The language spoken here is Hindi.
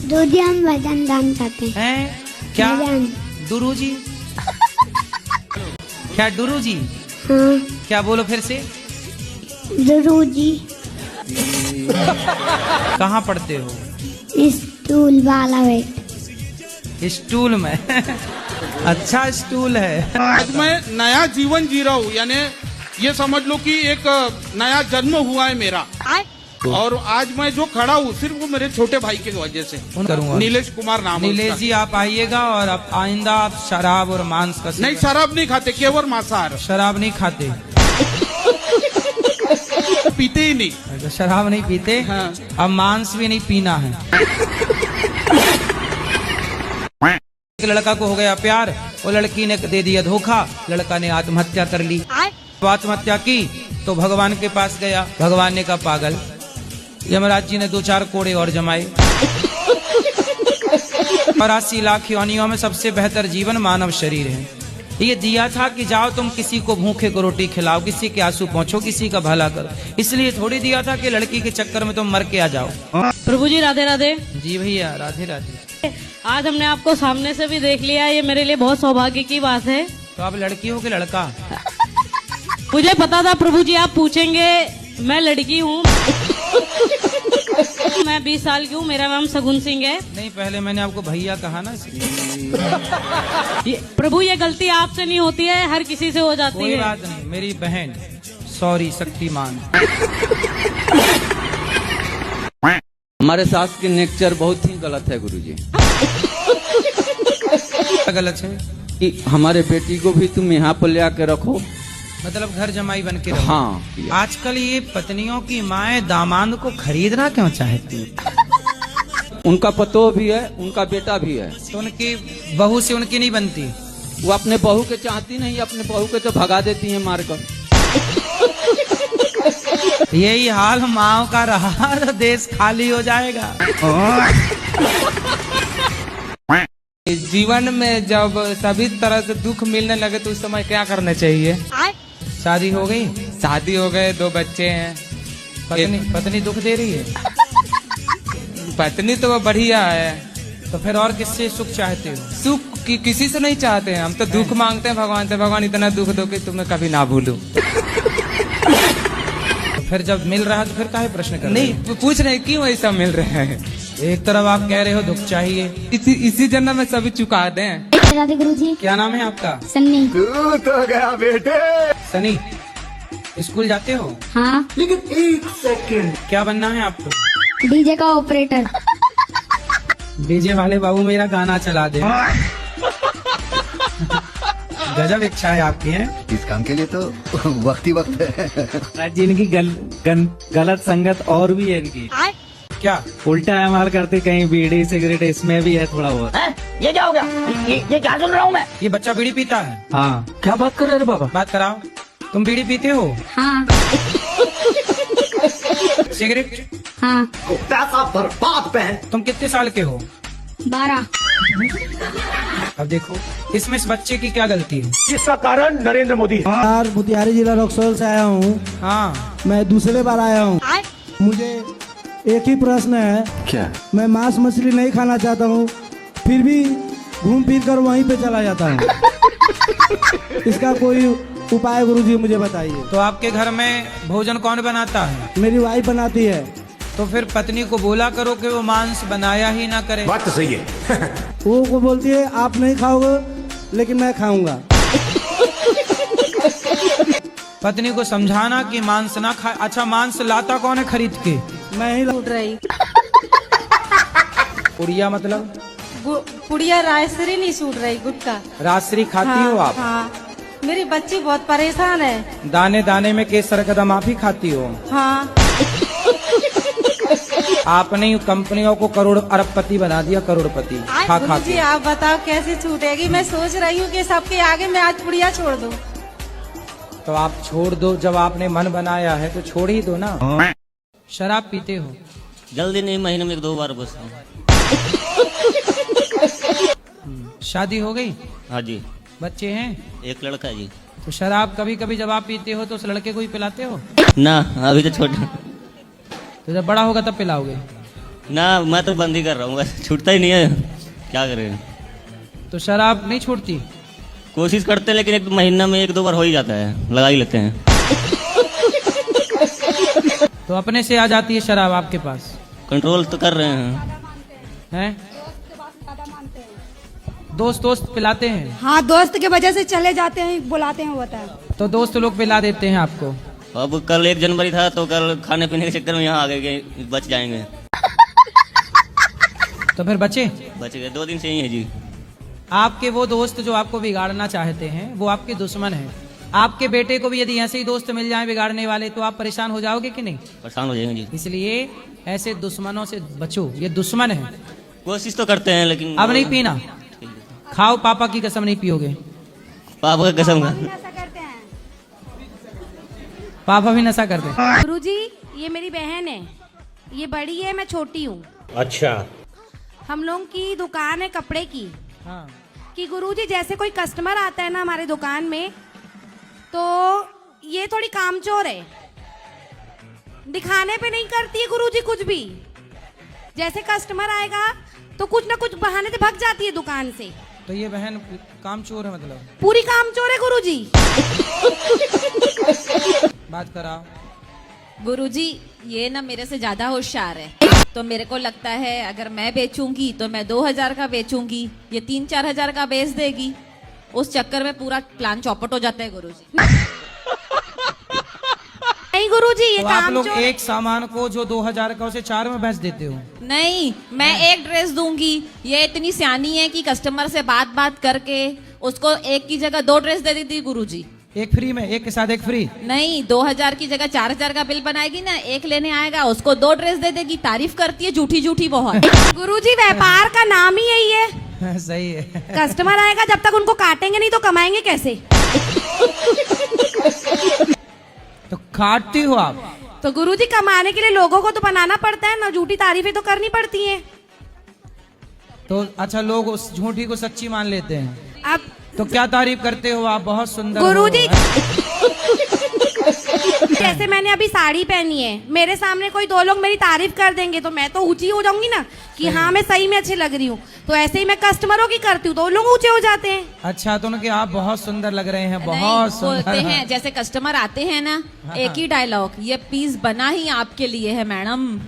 दूधी हम वजन दान करते हैं क्या? वजन। डुरू जी? क्या डुरू जी? हाँ क्या बोलो फिर से? जरूर जी। कहाँ पढ़ते हो? स्टूल वाला वेट। स्टूल में? अच्छा स्टूल है। आज मैं नया जीवन जी रहा हूँ, यानी ये समझ लो कि एक नया जन्म हुआ है मेरा। और आज मैं जो खड़ा हूँ सिर्फ वो मेरे छोटे भाई की वजह से। करूँगा। नीलेश कुमार नाम है नीलेश उसका। जी आप आइएगा और अब आइंदा आप शराब और मांस का नहीं, शराब नहीं खाते, केवल मांसाहार। शराब नहीं खाते? पीते ही नहीं। अच्छा, शराब नहीं पीते। हाँ। अब मांस भी नहीं पीना है। एक लड़का को हो गया प्यार, वो लड़की ने दे दिया धोखा, लड़का ने आत्महत्या कर ली। आत्महत्या की तो भगवान के पास गया, भगवान ने कहा पागल, यमराज जी ने 2-4 कोड़े और जमाए। 84 लाख योनियों में सबसे बेहतर जीवन मानव शरीर है। ये दिया था कि जाओ तुम किसी को भूखे को रोटी खिलाओ, किसी के आंसू पहुंचो, किसी का भला करो। इसलिए थोड़ी दिया था कि लड़की के चक्कर में तुम मर के आ जाओ। प्रभु जी राधे राधे। जी भैया राधे राधे। आज हमने आपको सामने से भी देख लिया, ये मेरे लिए बहुत सौभाग्य की बात है। तो आप लड़की हो कि लड़का? मुझे पता था प्रभु जी आप पूछेंगे, मैं लड़की हूँ। मैं 20 साल की हूँ, मेरा नाम सगुन सिंह है। नहीं, पहले मैंने आपको भैया कहा ना, इसलिए। प्रभु ये गलती आपसे नहीं होती है, हर किसी से हो जाती कोई है। बात नहीं, मेरी बहन। सॉरी शक्तिमान। हमारे सास की नेचर बहुत ही गलत है गुरुजी। गलत है कि हमारे बेटी को भी तुम यहाँ पर ले आके रखो, मतलब घर जमाई बन के रहो। हाँ। आजकल ये पत्नियों की माएं दामाद को खरीदना क्यों चाहती है? उनका पतो भी है, उनका बेटा भी है, तो उनकी बहू से उनकी नहीं बनती। वो अपने बहू के चाहती नहीं, अपने बहू के तो भगा देती हैं मारकर। यही हाल माओ का रहा तो देश खाली हो जाएगा। जीवन में जब सभी तरह से दुख मिलने लगे तो उस समय क्या करना चाहिए? शादी हो गई? शादी हो गए, 2 बच्चे हैं। पत्नी दुख दे रही है? पत्नी तो वो बढ़िया है। तो फिर और किससे सुख चाहते हो? सुख किसी से नहीं चाहते हैं, हम तो दुख मांगते हैं भगवान से। भगवान इतना दुख दो कि तुम्हें कभी ना भूलूं। तो फिर जब मिल रहा है तो फिर काहे प्रश्न कर रहे हो? नहीं, पूछ रहे क्यों ऐसा मिल रहे हैं? एक तरफ आप कह रहे हो दुख चाहिए, इसी जन्म में सभी चुका दें। राधे गुरु जी। क्या नाम है आपका? सन्नी। तो गया बेटे। सनी, स्कूल जाते हो? हाँ। लेकिन 1 सेकंड। क्या बनना है आपको? डीजे का ऑपरेटर। डीजे वाले बाबू मेरा गाना चला दे। गजब इच्छा है आपकी है। इस काम के लिए तो वक्त ही वक्त है। जिनकी गलत संगत और भी है इनकी। क्या उल्टा एमआर करते, कहीं बीड़ी सिगरेट, इसमें भी है थोड़ा बहुत। ये क्या हो गया? ये क्या सुन रहा हूँ मैं? ये बच्चा बीड़ी पीता है? हाँ। क्या बात कर रहे हो बाबा? बात कराओ। तुम बीड़ी पीते हो? हाँ। सिगरेट? हाँ। पैसा बर्बाद पे है। तुम कितने साल के हो? 12। अब देखो इसमें इस बच्चे की क्या गलती है? इसका कारण नरेंद्र मोदी। यार मोतिहारी जिला रक्सौल से आया हूँ। हाँ। मैं दूसरे बार आया हूँ। मुझे एक ही प्रश्न है। क्या? मैं मांस मछली नहीं खाना चाहता हूँ, फिर भी घूम फिर कर वहीं पे चला जाता हूँ। इसका कोई उपाय गुरुजी मुझे बताइए। तो आपके घर में भोजन कौन बनाता है? मेरी वाइफ बनाती है। तो फिर पत्नी को बोला करो कि वो मांस बनाया ही ना करे। बात तो सही है। वो को बोलती है आप नहीं खाओगे लेकिन मैं खाऊंगा। पत्नी को समझाना कि मांस ना खाए। अच्छा, मांस लाता कौन है खरीद के? मैं ही पुड़िया मतलब? पुड़िया रायसरी नहीं सूट रही, गुटका राजश्री खाती हो आप? हाँ। मेरी बच्ची बहुत परेशान है। दाने दाने में केसर कदम आप ही खाती हो? हाँ। आपने कंपनियों को करोड़ अरबपति बना दिया, करोड़पति खा खा जी के। आप बताओ कैसे छूटेगी? मैं सोच रही हूँ कि सबके आगे मैं आज पुड़िया छोड़ दूँ। तो आप छोड़ दो, जब आपने मन बनाया है तो छोड़ ही दो ना। शराब पीते हो? जल्दी नहीं, महीने में 1-2 बार बस। शादी हो गई? हाँ जी। बच्चे हैं? 1 लड़का जी। तो शराब कभी कभी जब आप पीते हो तो उस लड़के को ही पिलाते हो? ना, अभी तो छोटा। तो जब बड़ा होगा तब पिलाओगे? ना मैं तो बंद ही कर रहा हूँ, छूटता ही नहीं है, क्या करें। तो शराब नहीं छूटती? कोशिश करते हैं लेकिन एक महीना में 1-2 बार हो ही जाता है, लगा ही लेते हैं। तो अपने से आ जाती है शराब आपके पास? कंट्रोल तो कर रहे हैं। हैं? दोस्त पिलाते हैं? हाँ, दोस्त के वजह से चले जाते हैं, बुलाते हैं, होता है। तो दोस्त लोग पिला देते हैं आपको? अब कल 1 जनवरी था तो कल खाने पीने के चक्कर में यहाँ आ गए कि बच जाएंगे। तो फिर बच गए, 2 दिन से ही है जी। आपके वो दोस्त जो आपको बिगाड़ना चाहते हैं वो आपके दुश्मन हैं। आपके बेटे को भी यदि ऐसे ही दोस्त मिल जाएं बिगाड़ने वाले तो आप परेशान हो जाओगे कि नहीं? परेशान हो जाएंगे जी। इसलिए ऐसे दुश्मनों से बचो, ये दुश्मन है। कोशिश तो करते हैं लेकिन अब नहीं पीना, खाओ, पापा की कसम नहीं पियोगे। पापा का कसम का। पापा भी नशा करते हैं। गुरुजी, ये मेरी बहन है, ये बड़ी है, मैं छोटी हूँ। अच्छा। हम लोग की दुकान है कपड़े की। हाँ। कि गुरुजी जैसे कोई कस्टमर आता है ना हमारे दुकान में, तो ये थोड़ी कामचोर है, दिखाने पे नहीं करती है गुरुजी कुछ भी। जैसे कस्टमर आएगा तो कुछ ना कुछ बहाने से भाग जाती है दुकान से। तो ये बहन कामचोर है मतलब? पूरी कामचोर है गुरुजी। बात कराओ। गुरुजी ये ना मेरे से ज्यादा होशियार है, तो मेरे को लगता है अगर मैं बेचूंगी तो मैं 2000 का बेचूंगी, ये 3-4 हजार का बेच देगी। उस चक्कर में पूरा प्लान चौपट हो जाता है गुरुजी। नहीं गुरुजी, ये तो आप लोग कामचोर है। एक सामान को जो 2000 का उसे 4 में बेच देते हो? नहीं, मैं एक ड्रेस दूंगी, ये इतनी सियानी है कि कस्टमर से बात करके उसको एक की जगह 2 ड्रेस दे देती गुरुजी। एक फ्री में, एक के साथ एक फ्री? नहीं, 2000 की जगह 4000 का बिल बनाएगी ना, एक लेने आएगा उसको 2 ड्रेस दे देगी। तारीफ करती है झूठी बहुत। गुरुजी व्यापार का नाम ही यही है। सही है। कस्टमर आएगा, जब तक उनको काटेंगे नहीं तो कमाएंगे कैसे? तो काटती हो आप? तो गुरुजी कमाने के लिए लोगों को तो बनाना पड़ता है ना, झूठी तारीफें तो करनी पड़ती हैं। तो अच्छा, लोग उस झूठी को सच्ची मान लेते हैं। अब तो क्या तारीफ करते हो आप? बहुत सुंदर गुरुजी। हो। जैसे मैंने अभी साड़ी पहनी है, मेरे सामने कोई 2 लोग मेरी तारीफ कर देंगे तो मैं तो ऊंची हो जाऊंगी ना कि हाँ मैं सही में अच्छी लग रही हूँ। तो ऐसे ही मैं कस्टमरों की करती हूँ तो वो लोग ऊंचे हो जाते हैं। अच्छा, तो उनके आप बहुत सुंदर लग रहे हैं, बहुत नहीं, बोलते सुंदर हैं जैसे कस्टमर आते हैं ना, एक ही डायलॉग, ये पीस बना ही आपके लिए है मैडम।